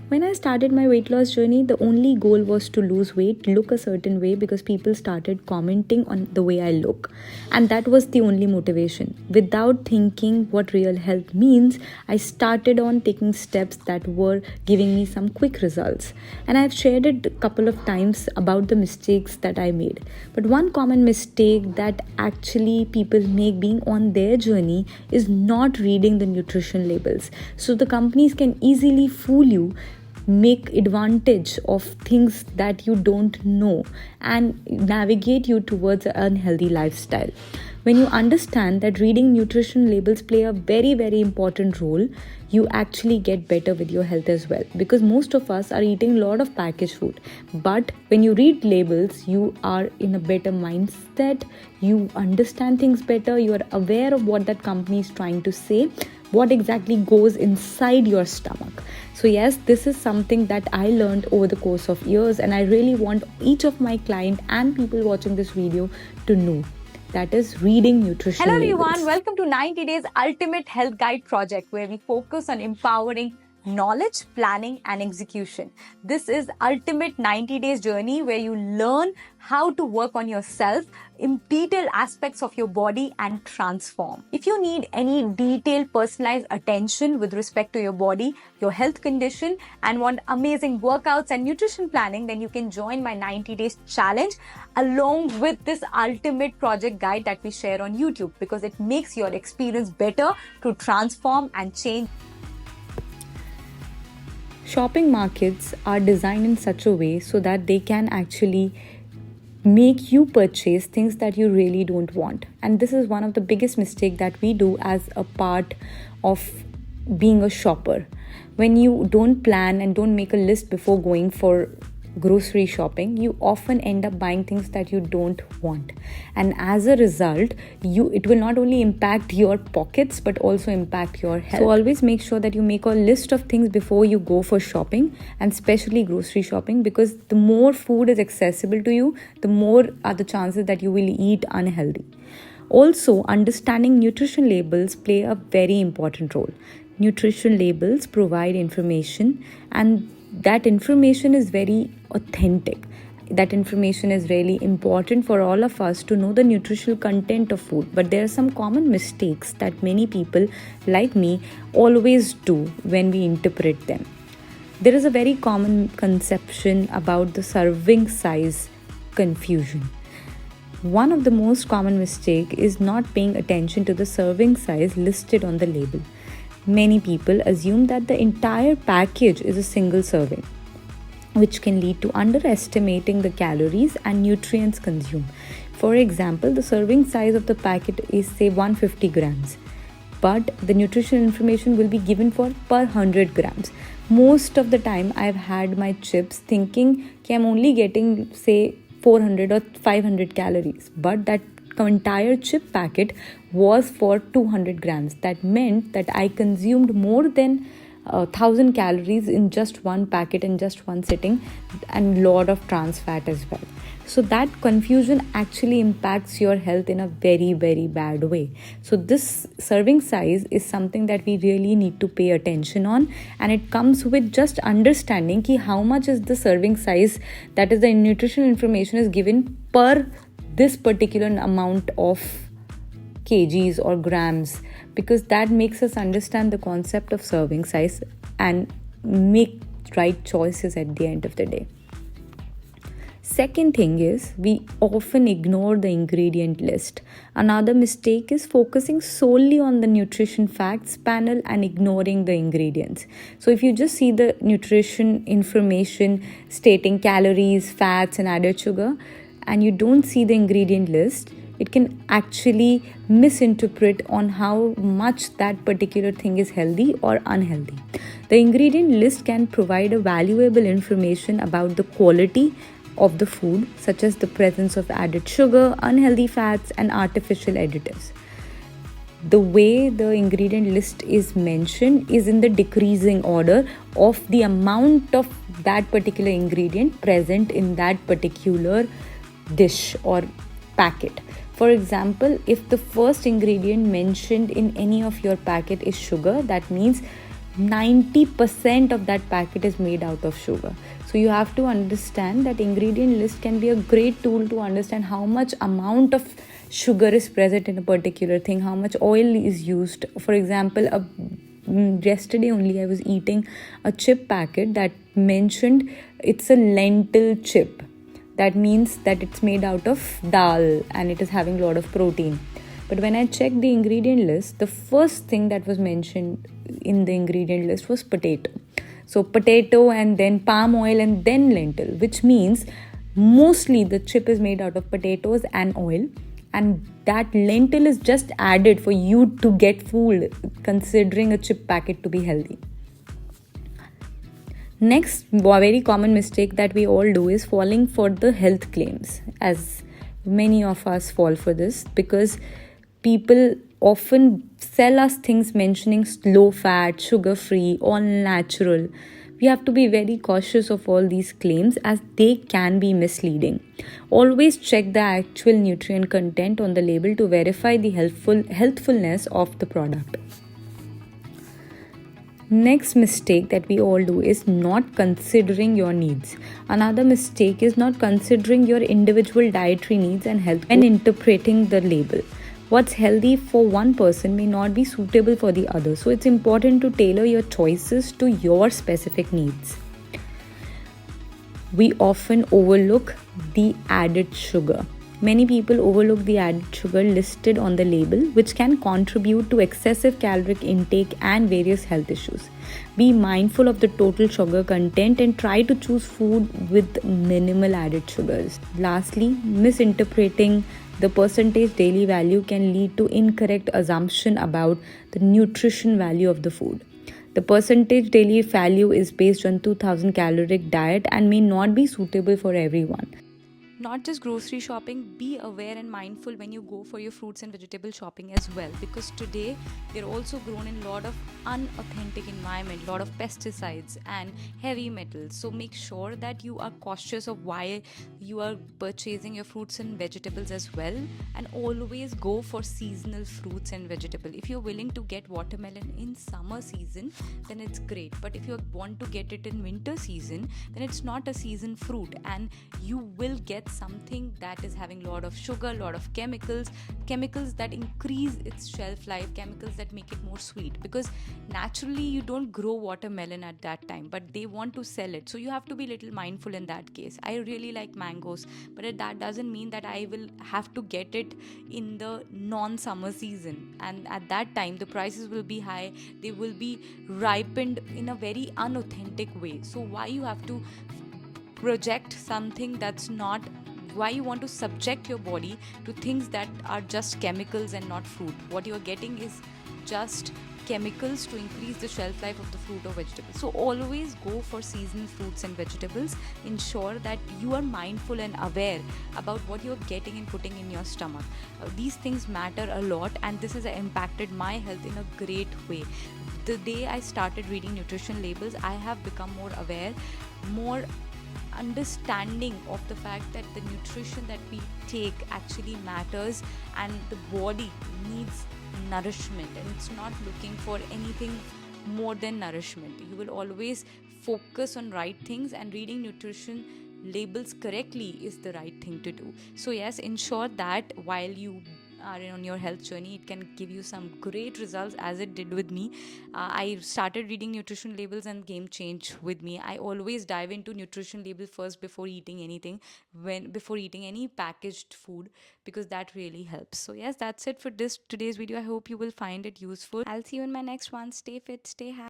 When I started my weight loss journey, the only goal was to lose weight, look a certain way, because people started commenting on the way I look. And that was the only motivation. Without thinking what real health means, I started on taking steps that were giving me some quick results. And I've shared it a couple of times about the mistakes that I made. But one common mistake that actually people make being on their journey is not reading the nutrition labels. So the companies can easily fool you, make advantage of things that you don't know, and navigate you towards an unhealthy lifestyle. When you understand that reading nutrition labels play a very, very important role, you actually get better with your health as well, because most of us are eating a lot of packaged food. But when you read labels, you are in a better mindset, you understand things better, you are aware of what that company is trying to say, what exactly goes inside your stomach. So yes, this is something that I learned over the course of years, and I really want each of my clients and people watching this video to know. That is reading nutrition Hello labels. everyone, welcome to 90 Days Ultimate Health Guide Project, where we focus on empowering knowledge, planning and execution. This is ultimate 90 days journey where you learn how to work on yourself in detailed aspects of your body and transform. If you need any detailed personalized attention with respect to your body, your health condition, and want amazing workouts and nutrition planning, then you can join my 90 days challenge along with this ultimate project guide that we share on YouTube, because it makes your experience better to transform and change. Shopping markets are designed in such a way so that they can actually make you purchase things that you really don't want. And this is one of the biggest mistakes that we do as a part of being a shopper. When you don't plan and don't make a list before going for grocery shopping, you often end up buying things that you don't want, and as a result it will not only impact your pockets but also impact your health. So always make sure that you make a list of things before you go for shopping, and especially grocery shopping, because the more food is accessible to you, the more are the chances that you will eat unhealthy. Also, understanding nutrition labels play a very important role. Nutrition labels provide information, and that information is very authentic. That information is really important for all of us to know the nutritional content of food. But there are some common mistakes that many people like me always do when we interpret them. There is a very common conception about the serving size confusion. One of the most common mistakes is not paying attention to the serving size listed on the label. Many people assume that the entire package is a single serving, which can lead to underestimating the calories and nutrients consumed. For example, the serving size of the packet is say 150 grams, but the nutrition information will be given for per 100 grams. Most of the time I've had my chips thinking I'm only getting say 400 or 500 calories, but that entire chip packet was for 200 grams. That meant that I consumed more than 1000 calories in just one packet in just one sitting, and lot of trans fat as well. So that confusion actually impacts your health in a very, very bad way. So this serving size is something that we really need to pay attention on, and it comes with just understanding ki how much is the serving size, that is the nutritional information is given per this particular amount of kgs or grams, because that makes us understand the concept of serving size and make right choices at the end of the day. Second thing is, we often ignore the ingredient list. Another mistake is focusing solely on the nutrition facts panel and ignoring the ingredients. So if you just see the nutrition information stating calories, fats and added sugar, and you don't see the ingredient list, it can actually misinterpret on how much that particular thing is healthy or unhealthy. The ingredient list can provide a valuable information about the quality of the food, such as the presence of added sugar, unhealthy fats and artificial additives. The way the ingredient list is mentioned is in the decreasing order of the amount of that particular ingredient present in that particular dish or packet. For example, if the first ingredient mentioned in any of your packet is sugar, that means 90% of that packet is made out of sugar. So you have to understand that ingredient list can be a great tool to understand how much amount of sugar is present in a particular thing, how much oil is used. For example, yesterday only I was eating a chip packet that mentioned it's a lentil chip. That means that it's made out of dal and it is having a lot of protein. But when I checked the ingredient list, the first thing that was mentioned in the ingredient list was potato. So, potato and then palm oil and then lentil, which means mostly the chip is made out of potatoes and oil. And that lentil is just added for you to get fooled, considering a chip packet to be healthy. Next, a very common mistake that we all do is falling for the health claims, as many of us fall for this because people often sell us things mentioning low fat, sugar free, all natural. We have to be very cautious of all these claims as they can be misleading. Always check the actual nutrient content on the label to verify the healthfulness of the product. Next mistake that we all do is not considering your needs. Another mistake is not considering your individual dietary needs and health when interpreting the label. What's healthy for one person may not be suitable for the other, so it's important to tailor your choices to your specific needs. We often overlook the added sugar. Many people overlook the added sugar listed on the label, which can contribute to excessive caloric intake and various health issues. Be mindful of the total sugar content and try to choose food with minimal added sugars. Lastly, misinterpreting the percentage daily value can lead to incorrect assumption about the nutrition value of the food. The percentage daily value is based on 2000 caloric diet and may not be suitable for everyone. Not just grocery shopping, be aware and mindful when you go for your fruits and vegetable shopping as well, because today they're also grown in a lot of unauthentic environment, a lot of pesticides and heavy metals. So make sure that you are cautious of why you are purchasing your fruits and vegetables as well, and always go for seasonal fruits and vegetables. If you're willing to get watermelon in summer season, then it's great, but if you want to get it in winter season, then it's not a season fruit, and you will get something that is having a lot of sugar, a lot of chemicals that increase its shelf life, chemicals that make it more sweet, because naturally you don't grow watermelon at that time, but they want to sell it, so you have to be little mindful in that case. I really like mangoes, but that doesn't mean that I will have to get it in the non-summer season, and at that time the prices will be high, they will be ripened in a very unauthentic way. So why you have to project something that's not, why you want to subject your body to things that are just chemicals and not fruit? What you're getting is just chemicals to increase the shelf life of the fruit or vegetable. So always go for seasonal fruits and vegetables. Ensure that you are mindful and aware about what you're getting and putting in your stomach. These things matter a lot, and this has impacted my health in a great way. The day I started reading nutrition labels, I have become more aware, more understanding of the fact that the nutrition that we take actually matters, and the body needs nourishment, and it's not looking for anything more than nourishment. You will always focus on right things, and reading nutrition labels correctly is the right thing to do. So yes, ensure that while you are on your health journey, it can give you some great results, as it did with me. I started reading nutrition labels and game changed with me. I always dive into nutrition label first before eating anything, when before eating any packaged food, because that really helps. So yes, that's it for this today's video. I hope you will find it useful. I'll see you in my next one. Stay fit, stay happy.